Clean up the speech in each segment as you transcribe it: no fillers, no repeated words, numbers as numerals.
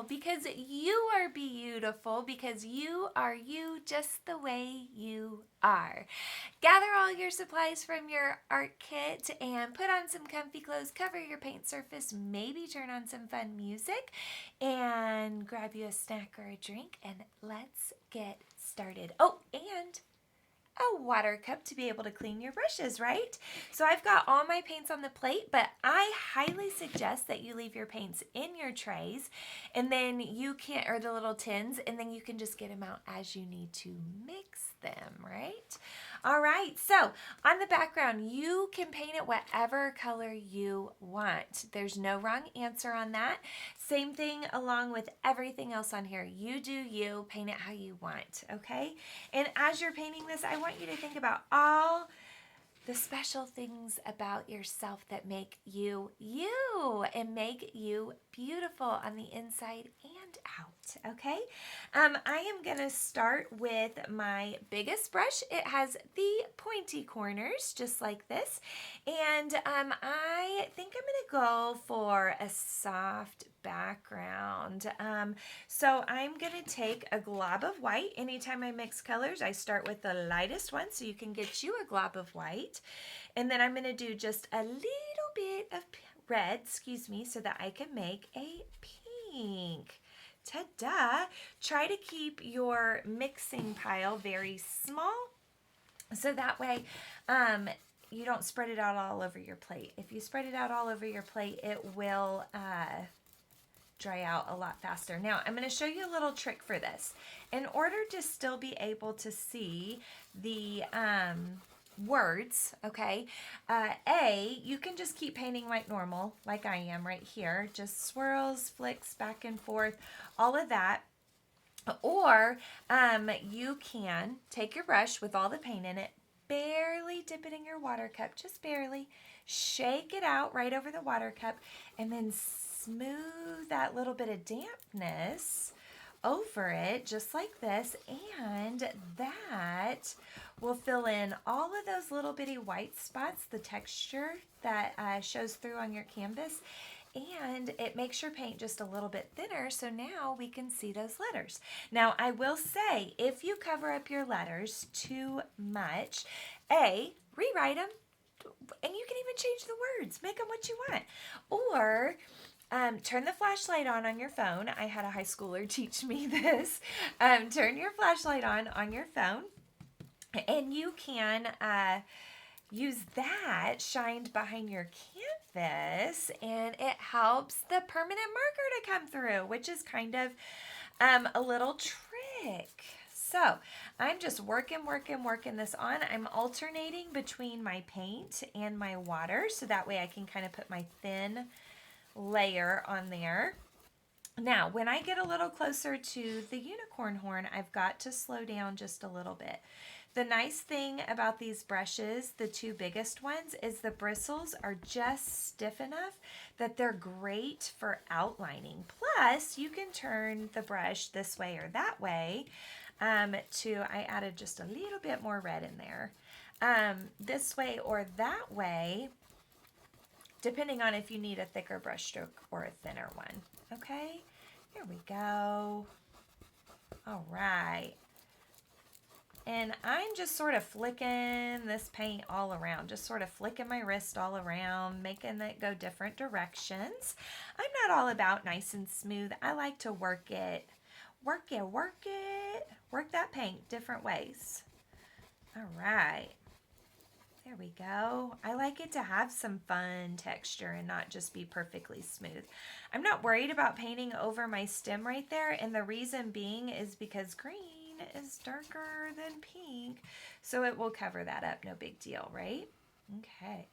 because you are beautiful, because you are you just the way you are. Gather all your supplies from your art kit and put on some comfy clothes, cover your paint surface, maybe turn on some fun music, and grab you a snack or a drink, and let's get started. Oh, and a water cup to be able to clean your brushes, right? So I've got all my paints on the plate, but I highly suggest that you leave your paints in your trays, and then you can, or the little tins, and then you can just get them out as you need to mix them, right? All right, so on the background, you can paint it whatever color you want. There's no wrong answer on that. Same thing along with everything else on here. You do you, paint it how you want, okay? And as you're painting this, I want you to think about all the special things about yourself that make you you and make you beautiful on the inside and out, okay? I am going to start with my biggest brush. It has the pointy corners, just like this. And I think I'm going to go for a soft background. So I'm going to take a glob of white. Anytime I mix colors, I start with the lightest one so you can get you a glob of white. And then I'm going to do just a little bit of red, so that I can make a pink. Ta-da! Try to keep your mixing pile very small so that way you don't spread it out all over your plate. If you spread it out all over your plate, it will dry out a lot faster. Now, I'm going to show you a little trick for this. In order to still be able to see the words, okay, you can just keep painting like normal, like I am right here. Just swirls, flicks back and forth, all of that. Or you can take your brush with all the paint in it, barely dip it in your water cup, just barely, shake it out right over the water cup, and then smooth that little bit of dampness over it, just like this, and that will fill in all of those little bitty white spots, the texture that shows through on your canvas, and it makes your paint just a little bit thinner, so now we can see those letters. Now, I will say, if you cover up your letters too much, rewrite them, and you can even change the words, make them what you want, or turn the flashlight on your phone. I had a high schooler teach me this. Turn your flashlight on your phone, and you can use that shined behind your canvas, and it helps the permanent marker to come through, which is kind of a little trick. So I'm just working this on. I'm alternating between my paint and my water, so that way I can kind of put my thin layer on there. Now, when I get a little closer to the unicorn horn, I've got to slow down just a little bit. The nice thing about these brushes, the two biggest ones, is the bristles are just stiff enough that they're great for outlining. Plus, you can turn the brush this way or that way I added just a little bit more red in there. This way or that way, depending on if you need a thicker brush stroke or a thinner one. Okay, here we go. All right. And I'm just sort of flicking this paint all around, just sort of flicking my wrist all around, making it go different directions. I'm not all about nice and smooth. I like to work that paint different ways. All right. There we go. I like it to have some fun texture and not just be perfectly smooth. I'm not worried about painting over my stem right there, and the reason being is because green is darker than pink, so it will cover that up, no big deal, right? Okay.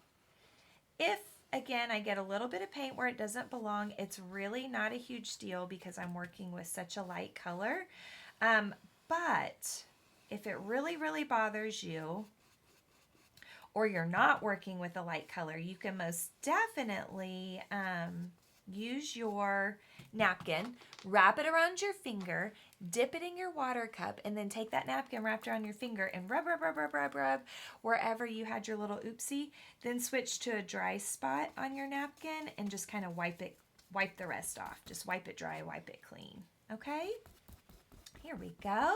If, again, I get a little bit of paint where it doesn't belong, it's really not a huge deal because I'm working with such a light color. But if it really, really bothers you, or you're not working with a light color, you can most definitely use your napkin, wrap it around your finger, dip it in your water cup, and then take that napkin wrapped around your finger and rub wherever you had your little oopsie. Then switch to a dry spot on your napkin and just kind of wipe wipe the rest off. Just wipe it dry, wipe it clean. Okay? Here we go.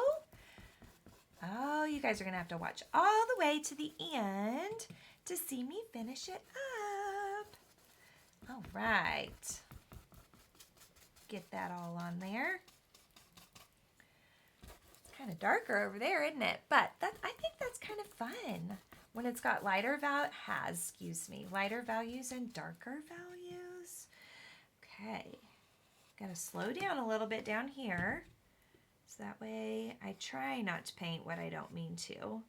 Oh, you guys are going to have to watch all the way to the end to see me finish it up. All right. Get that all on there. It's kind of darker over there, isn't it? But I think that's kind of fun when it's got lighter values and darker values. Okay. Got to slow down a little bit down here. So that way I try not to paint what I don't mean to.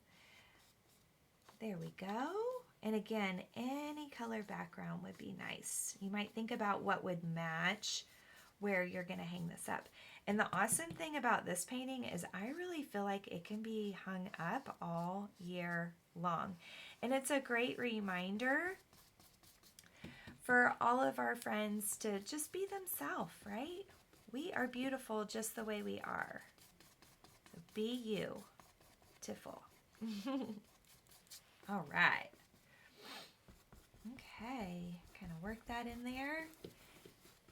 There we go. And again, any color background would be nice. You might think about what would match where you're going to hang this up. And the awesome thing about this painting is I really feel like it can be hung up all year long. And it's a great reminder for all of our friends to just be themselves, right? We are beautiful just the way we are. So be you-tiful. All right. Okay, kind of work that in there.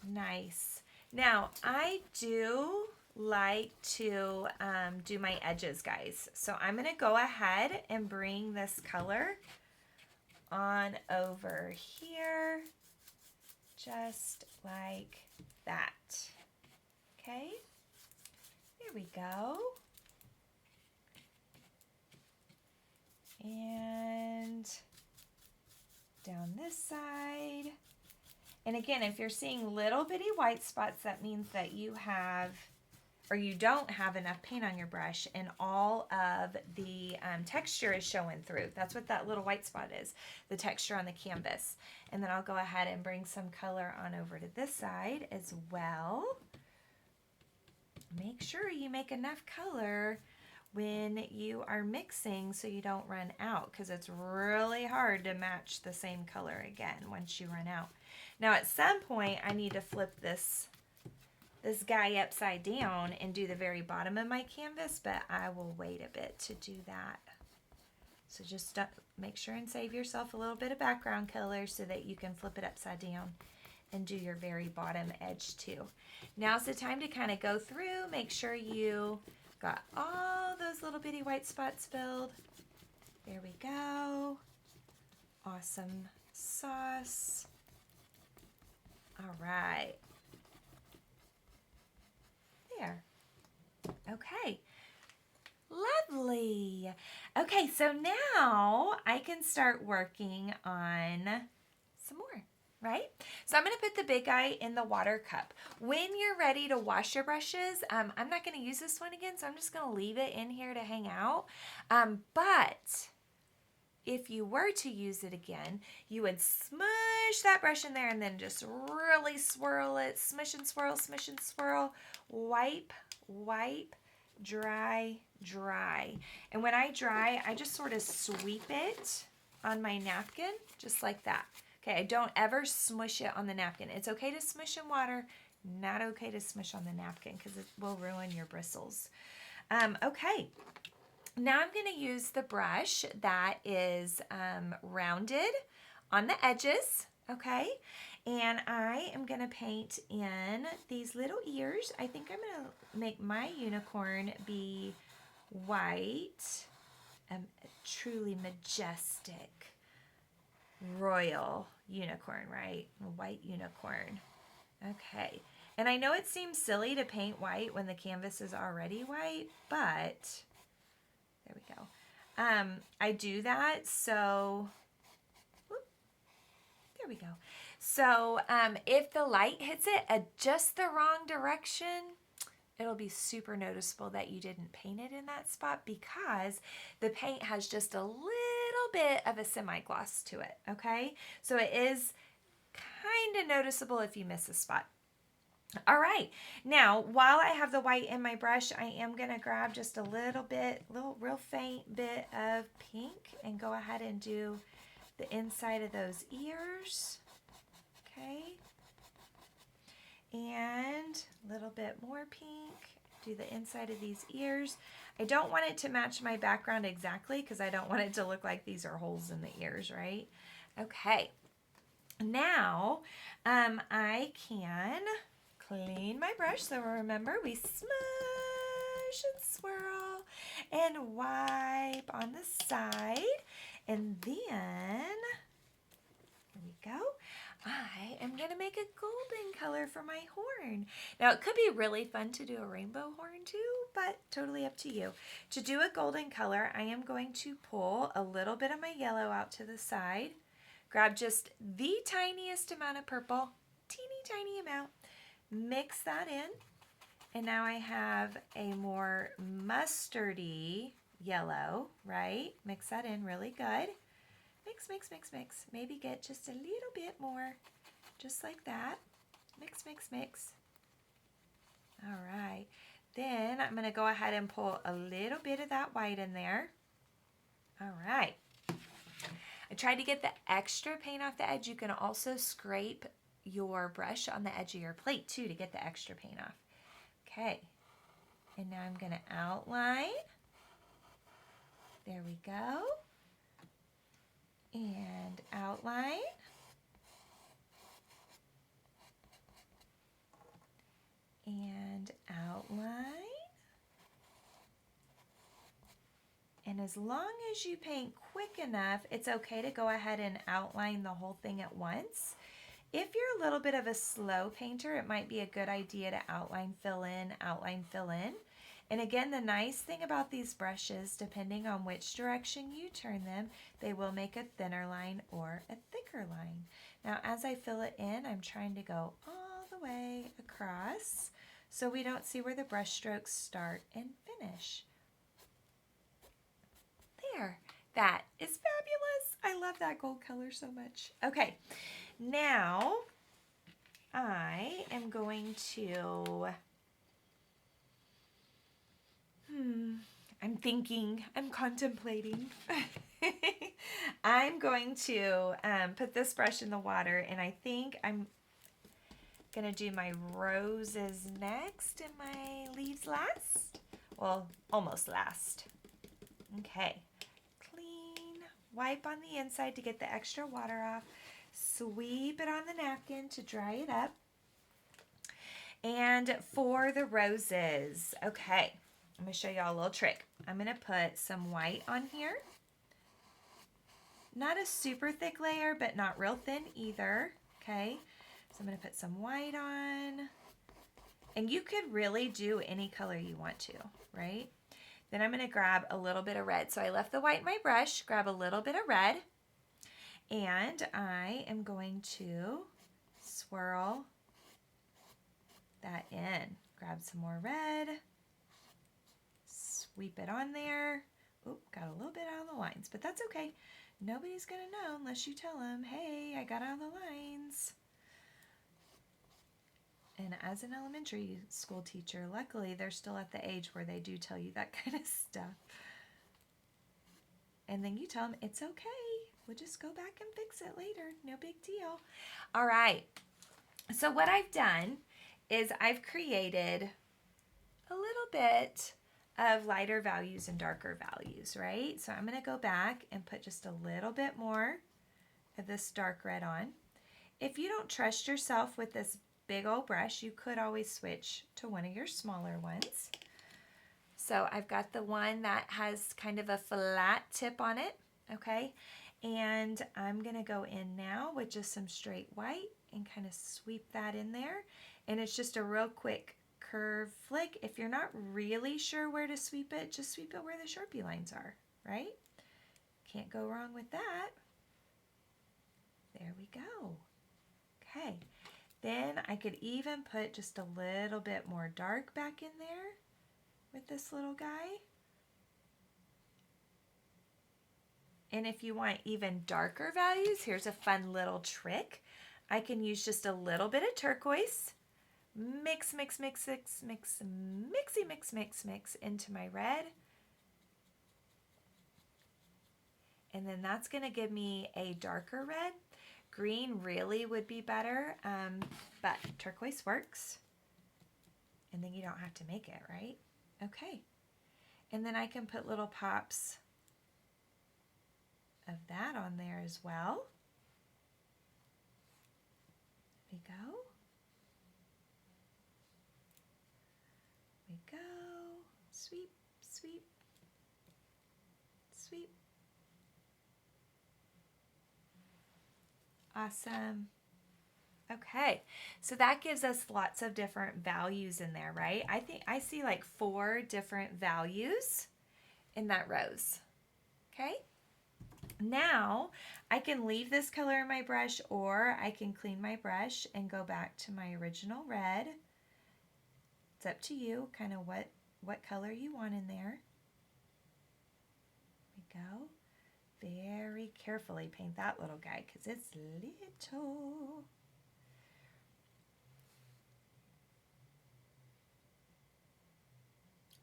Nice. Now, I do like to do my edges, guys. So I'm going to go ahead and bring this color on over here, just like that. Okay, here we go. And down this side. And again, if you're seeing little bitty white spots, that means that you have, or you don't have enough paint on your brush and all of the texture is showing through. That's what that little white spot is, the texture on the canvas. And then I'll go ahead and bring some color on over to this side as well. Make sure you make enough color when you are mixing so you don't run out, because it's really hard to match the same color again once you run out. Now at some point I need to flip this guy upside down and do the very bottom of my canvas, but I will wait a bit to do that. So just make sure and save yourself a little bit of background color so that you can flip it upside down and do your very bottom edge too. Now's the time to kind of go through, make sure you got all those little bitty white spots filled. There we go. Awesome sauce. All right. There. Okay. Lovely. Okay, so now I can start working on some more, right? So I'm going to put the big guy in the water cup. When you're ready to wash your brushes, I'm not going to use this one again, so I'm just going to leave it in here to hang out. But if you were to use it again, you would smush that brush in there and then just really swirl it, smush and swirl, smush and swirl, wipe, wipe, dry, dry. And when I dry, I just sort of sweep it on my napkin, just like that. Okay, I don't ever smush it on the napkin. It's okay to smush in water, not okay to smush on the napkin because it will ruin your bristles. Okay, now I'm going to use the brush that is rounded on the edges, okay? And I am going to paint in these little ears. I think I'm going to make my unicorn be white, truly majestic, royal unicorn, right? A white unicorn. Okay. And I know it seems silly to paint white when the canvas is already white, but there we go. I do that so, whoop, there we go. So if the light hits it just the wrong direction, it'll be super noticeable that you didn't paint it in that spot because the paint has just a little bit of a semi-gloss to it, okay? So it is kind of noticeable if you miss a spot. All right, now while I have the white in my brush, I am going to grab just a little bit, real faint bit of pink and go ahead and do the inside of those ears, okay? And a little bit more pink, do the inside of these ears. I don't want it to match my background exactly because I don't want it to look like these are holes in the ears, right? Okay, Now, I can clean my brush. So remember, we smush and swirl and wipe on the side. And then, here we go. I am going to make a golden color for my horn. Now, it could be really fun to do a rainbow horn too, but totally up to you. To do a golden color, I am going to pull a little bit of my yellow out to the side. Grab just the tiniest amount of purple, teeny tiny amount. Mix that in. And now I have a more mustardy yellow, right? Mix that in really good. Mix, mix, mix, mix. Maybe get just a little bit more, just like that. Mix, mix, mix. All right. Then I'm going to go ahead and pull a little bit of that white in there. All right. I tried to get the extra paint off the edge. You can also scrape your brush on the edge of your plate too to get the extra paint off. Okay. And now I'm going to outline. There we go. And outline. And outline. And as long as you paint quick enough, it's okay to go ahead and outline the whole thing at once. If you're a little bit of a slow painter, it might be a good idea to outline, fill in, outline, fill in. And again, the nice thing about these brushes, depending on which direction you turn them, they will make a thinner line or a thicker line. Now, as I fill it in, I'm trying to go all the way across so we don't see where the brush strokes start and finish. There, that is fabulous. I love that gold color so much. Okay, now I am going to, I'm thinking, I'm contemplating. I'm going to put this brush in the water, and I think I'm going to do my roses next and my leaves last. Well, almost last. Okay. Clean. Wipe on the inside to get the extra water off. Sweep it on the napkin to dry it up. And for the roses, okay, I'm going to show y'all a little trick. I'm going to put some white on here. Not a super thick layer, but not real thin either, okay? So I'm going to put some white on. And you could really do any color you want to, right? Then I'm going to grab a little bit of red. So I left the white in my brush, grab a little bit of red, and I am going to swirl that in. Grab some more red, sweep it on there. Oop, got a little bit out of the lines, but that's okay. Nobody's going to know unless you tell them, hey, I got out of the lines. And as an elementary school teacher, luckily they're still at the age where they do tell you that kind of stuff. And then you tell them, it's okay. We'll just go back and fix it later. No big deal. All right. So what I've done is I've created a little bit of lighter values and darker values, right? So I'm going to go back and put just a little bit more of this dark red on. If you don't trust yourself with this big old brush, you could always switch to one of your smaller ones. So I've got the one that has kind of a flat tip on it, okay? And I'm going to go in now with just some straight white and kind of sweep that in there. And it's just a real quick curve flick. If you're not really sure where to sweep it, just sweep it where the Sharpie lines are, right? Can't go wrong with that. There we go. Okay. Then I could even put just a little bit more dark back in there with this little guy. And if you want even darker values, here's a fun little trick. I can use just a little bit of turquoise, mix, mix, mix, mix, mix, mixy, mix, mix, mix into my red. And then that's going to give me a darker red. Green really would be better, but turquoise works. And then you don't have to make it, right? Okay. And then I can put little pops of that on there as well. we go. We go. Sweep, sweep, sweep. Awesome. Okay, so that gives us lots of different values in there, right? I think I see like 4 different values in that rose. Okay, now I can leave this color in my brush, or I can clean my brush and go back to my original red. It's up to you, kind of what color you want in there. There we go. Very carefully paint that little guy because it's little.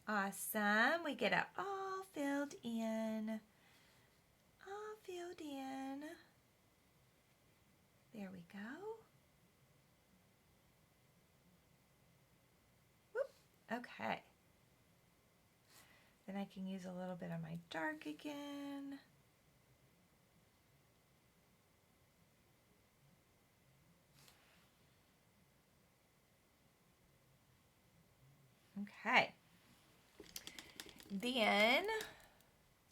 Awesome. We get it all filled in. All filled in. There we go. Whoop. Okay. Then I can use a little bit of my dark again. Okay. Then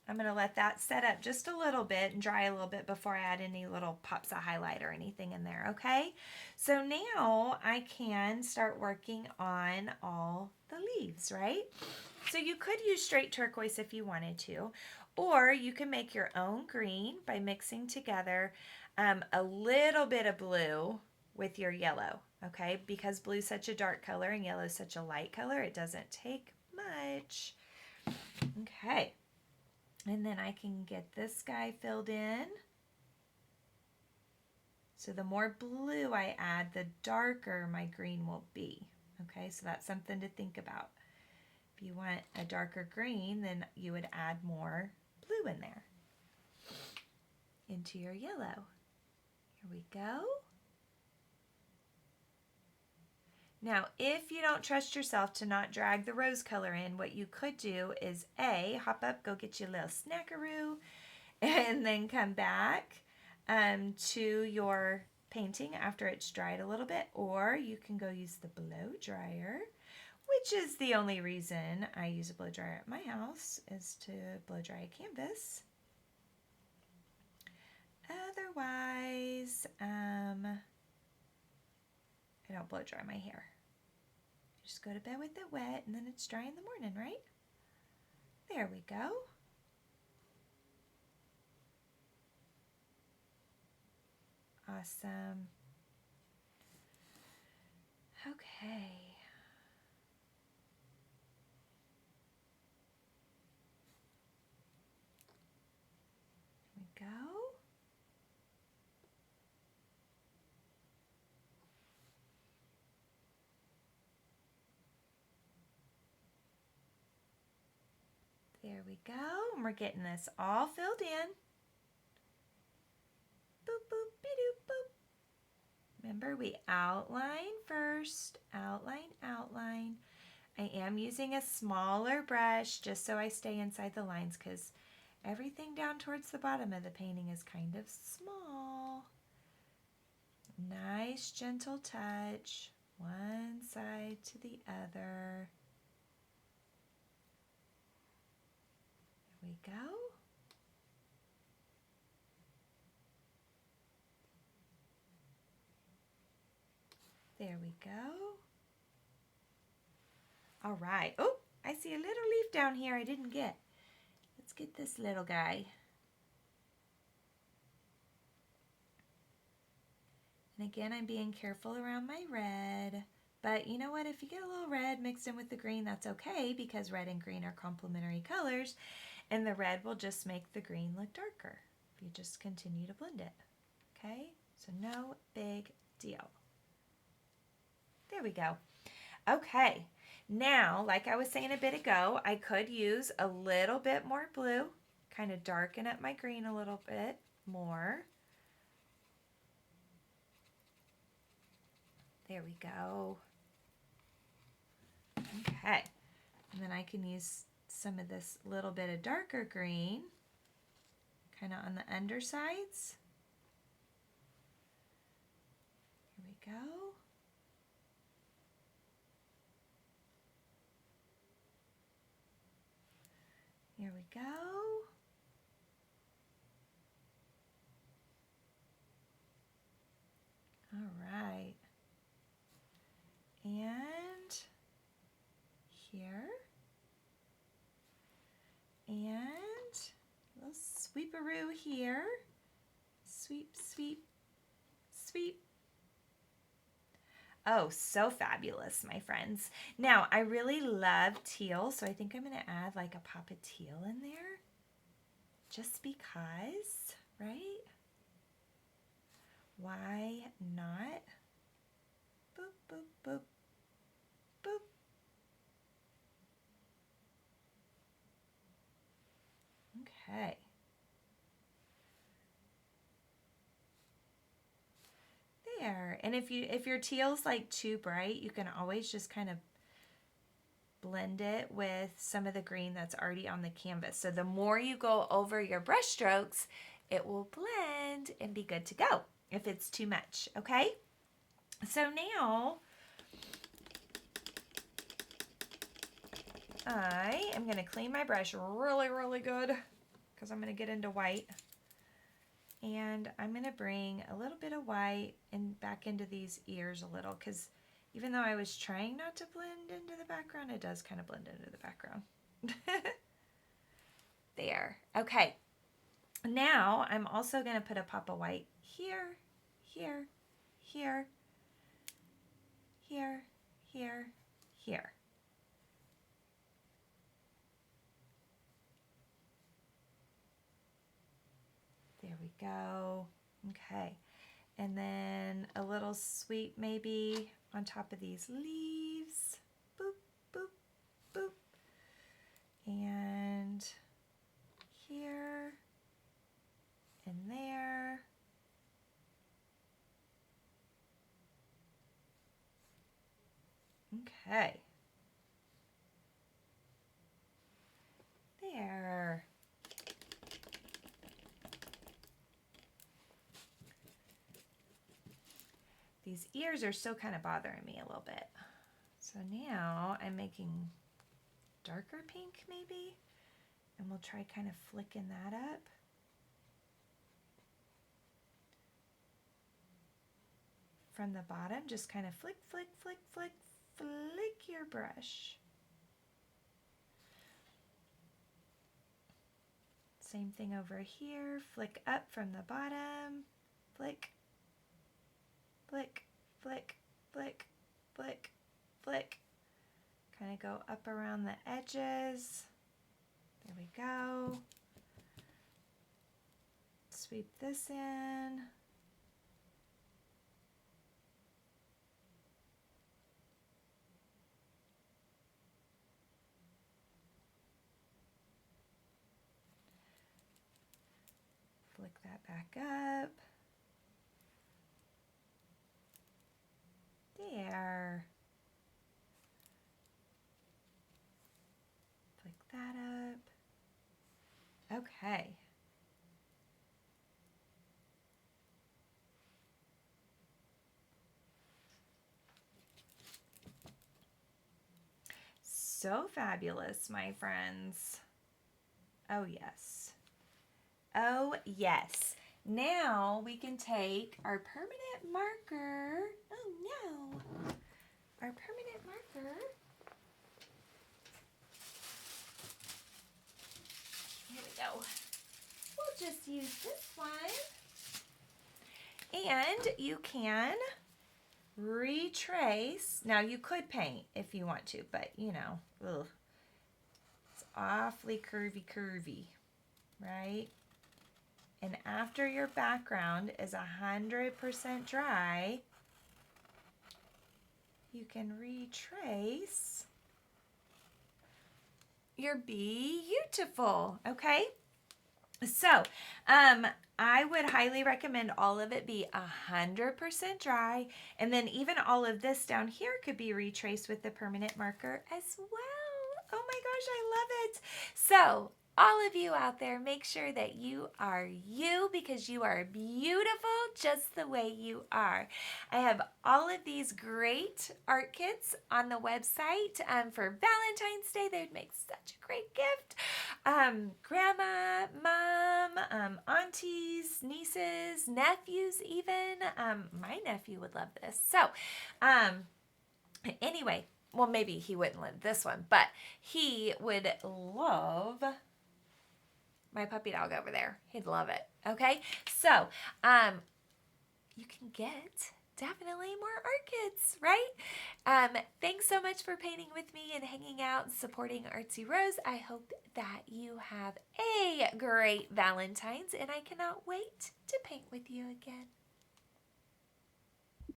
I'm going to let that set up just a little bit and dry a little bit before I add any little pops of highlight or anything in there, okay? So now I can start working on all the leaves, right? So you could use straight turquoise if you wanted to, or you can make your own green by mixing together a little bit of blue with your yellow, okay? Because blue is such a dark color and yellow is such a light color, it doesn't take much. Okay, and then I can get this guy filled in. So the more blue I add, the darker my green will be. Okay, so that's something to think about. If you want a darker green, then you would add more blue in there into your yellow. Here we go. Now, if you don't trust yourself to not drag the rose color in, what you could do is hop up, go get you a little snackaroo, and then come back to your painting after it's dried a little bit, or you can go use the blow dryer, which is the only reason I use a blow dryer at my house, is to blow dry a canvas. Otherwise, I don't blow dry my hair. Just go to bed with it wet and then it's dry in the morning, right? There we go. Awesome. Okay. Here we go. There we go. And we're getting this all filled in. Boop, boop, be-doop, boop. Remember, we outline first. Outline, outline. I am using a smaller brush just so I stay inside the lines because everything down towards the bottom of the painting is kind of small. Nice, gentle touch. One side to the other. There we go. There we go. All right. Oh, I see a little leaf down here I didn't get. Let's get this little guy. And again, I'm being careful around my red. But you know what? If you get a little red mixed in with the green, that's okay because red and green are complementary colors. And the red will just make the green look darker if you just continue to blend it. Okay? So no big deal. There we go. Okay. Now, like I was saying a bit ago, I could use a little bit more blue, kind of darken up my green a little bit more. There we go. Okay. And then I can use some of this little bit of darker green, kind of on the undersides. Here we go. Here we go. All right. And here. And a little sweeparoo here. Sweep, sweep, sweep. Oh, so fabulous, my friends. Now, I really love teal, so I think I'm going to add like a pop of teal in there. Just because, right? Why not? Boop, boop, boop, boop. Okay. There. And if your teal's like too bright, you can always just kind of blend it with some of the green that's already on the canvas. So the more you go over your brush strokes, it will blend and be good to go if it's too much, okay? So now I am going to clean my brush really, really good because I'm going to get into white. And I'm going to bring a little bit of white and back into these ears a little because even though I was trying not to blend into the background, it does kind of blend into the background. There. Okay. Now I'm also going to put a pop of white here, here, here, here, here, here. There we go. Okay. And then a little sweep maybe on top of these leaves. Boop, boop, boop. And here and there. Okay. There. These ears are still kind of bothering me a little bit. So now I'm making darker pink maybe, and we'll try kind of flicking that up. From the bottom, just kind of flick, flick, flick, flick, flick your brush. Same thing over here, flick up from the bottom, flick, flick, flick, flick, flick, flick. Kind of go up around the edges. There we go. Sweep this in. Flick that back up. There. Flick that up. Okay. So fabulous, my friends. Oh, yes. Oh, yes. Now we can take our permanent marker. Oh, no. Our permanent marker. Here we go. We'll just use this one. And you can retrace. Now you could paint if you want to, but you know, ugh, it's awfully curvy, right? And after your background is 100% dry, you can retrace your Be-You-tiful, okay? So, I would highly recommend all of it be 100% dry, and then even all of this down here could be retraced with the permanent marker as well. Oh my gosh, I love it. So, all of you out there, make sure that you are you, because you are beautiful just the way you are. I have all of these great art kits on the website for Valentine's Day. They'd make such a great gift. Grandma, mom, aunties, nieces, nephews even. My nephew would love this. So anyway, well, maybe he wouldn't love this one, but he would love my puppy dog over there. He'd love it. Okay, so you can get definitely more art kits, right? Thanks so much for painting with me and hanging out and supporting Artsy Rose. I hope that you have a great Valentine's, and I cannot wait to paint with you again.